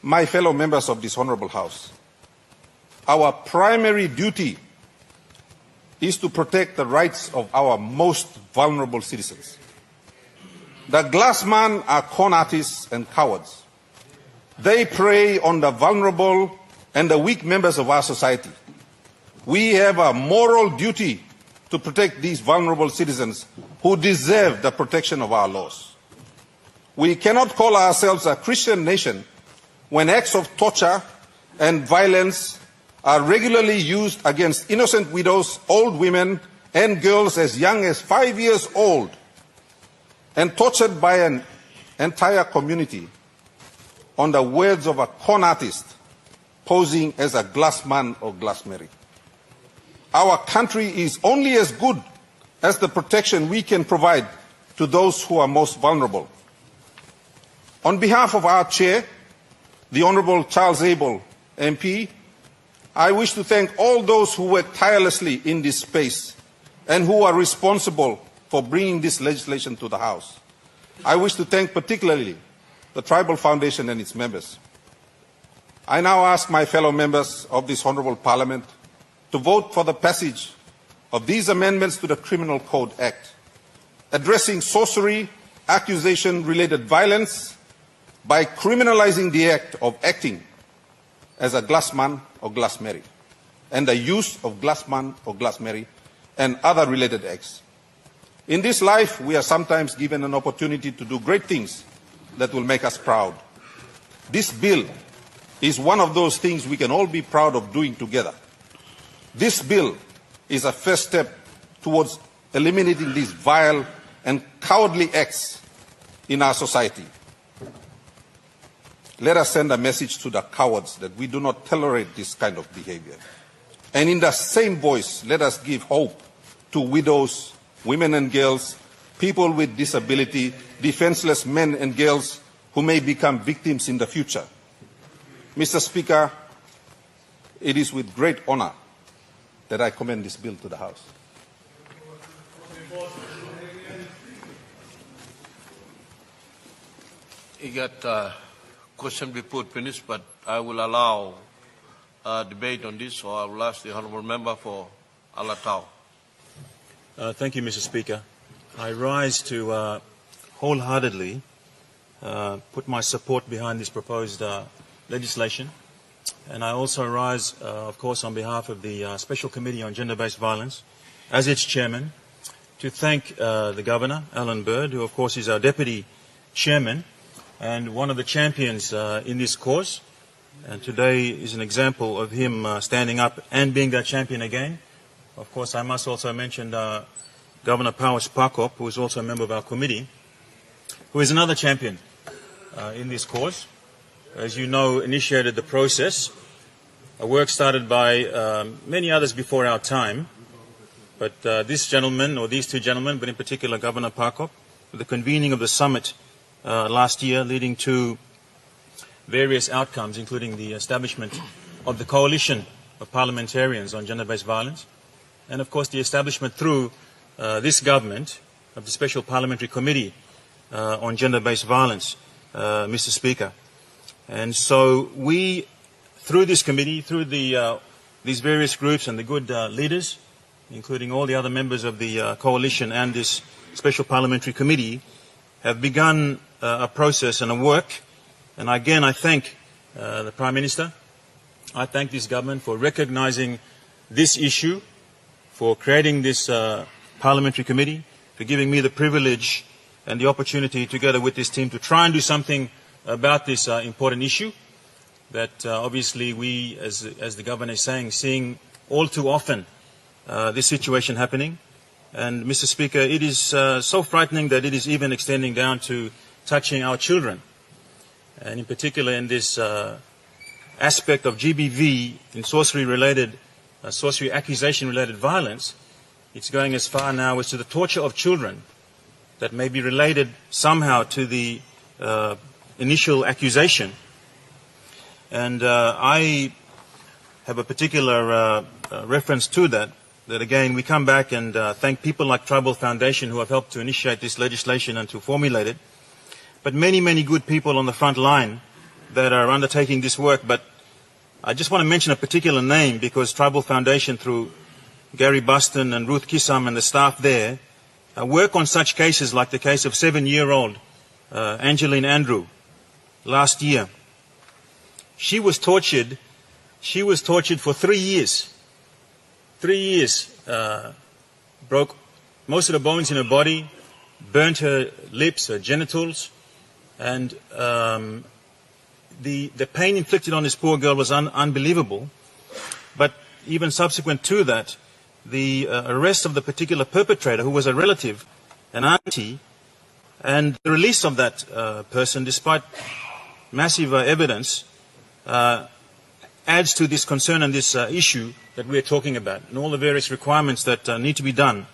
My fellow members of this Honourable House, our primary duty is to protect the rights of our most vulnerable citizens. The Glassman are con artists and cowards. They prey on the vulnerable and the weak members of our society. We have a moral duty to protect these vulnerable citizens who deserve the protection of our laws. We cannot call ourselves a Christian nation when acts of torture and violence are regularly used against innocent widows, old women, and girls as young as 5 years old, and tortured by an entire community on the words of a con artist posing as a Glassman or Glassmary. Our country is only as good as the protection we can provide to those who are most vulnerable. On behalf of our chair, the Honourable Charles Abel, MP, I wish to thank all those who work tirelessly in this space and who are responsible for bringing this legislation to the House. I wish to thank particularly the Tribal Foundation and its members. I now ask my fellow members of this Honourable Parliament to vote for the passage of these amendments to the Criminal Code Act, addressing sorcery, accusation-related violence by criminalising the act of acting as a Glassman or Glassmary, and the use of Glassman or Glassmary and other related acts. In this life, we are sometimes given an opportunity to do great things that will make us proud. This bill is one of those things we can all be proud of doing together. This bill is a first step towards eliminating these vile and cowardly acts in our society. Let us send a message to the cowards that we do not tolerate this kind of behavior. And in the same voice, let us give hope to widows, women and girls, people with disability, defenseless men and girls who may become victims in the future. Mr. Speaker, it is with great honour that I commend this bill to the House. You got question be put, finished, but I will allow debate on this, so I will ask the Honourable Member for Alatau. Thank you, Mr. Speaker. I rise to wholeheartedly put my support behind this proposed legislation, and I also rise, of course, on behalf of the Special Committee on Gender-Based Violence, as its chairman, to thank the Governor, Alan Bird, who, of course, is our Deputy Chairman, and one of the champions in this cause. And today is an example of him standing up and being that champion again. Of course, I must also mention Governor Powers Pakop, who is also a member of our committee, who is another champion in this cause. As you know, initiated the process, a work started by many others before our time. But this gentleman, or these two gentlemen, but in particular Governor Pakop, with the convening of the summit last year, leading to various outcomes, including the establishment of the Coalition of Parliamentarians on Gender-Based Violence, and of course the establishment through this government of the Special Parliamentary Committee on Gender-Based Violence, Mr. Speaker. And so we, through this committee, through these various groups and the good leaders, including all the other members of the coalition and this Special Parliamentary Committee, have begun a process and a work. And again, I thank the Prime Minister. I thank this government for recognising this issue, for creating this Parliamentary Committee, for giving me the privilege and the opportunity, together with this team, to try and do something about this important issue that obviously we, as the Governor is saying, seeing all too often this situation happening. And, Mr. Speaker, it is so frightening that it is even extending down to touching our children. And in particular in this aspect of GBV, in sorcery-related, sorcery accusation-related violence, it's going as far now as to the torture of children that may be related somehow to the initial accusation. And I have a particular reference to that again we come back and thank people like Tribal Foundation who have helped to initiate this legislation and to formulate it, but many, many good people on the front line that are undertaking this work, but I just want to mention a particular name because Tribal Foundation, through Gary Buston and Ruth Kissam and the staff there, work on such cases like the case of 7-year-old Angeline Andrew last year. She was tortured for 3 years. 3 years. Broke most of the bones in her body, burnt her lips, her genitals, and the pain inflicted on this poor girl was unbelievable. But even subsequent to that, the arrest of the particular perpetrator, who was a relative, an auntie, and the release of that person, despite massive evidence, adds to this concern and this issue that we're talking about, and all the various requirements that need to be done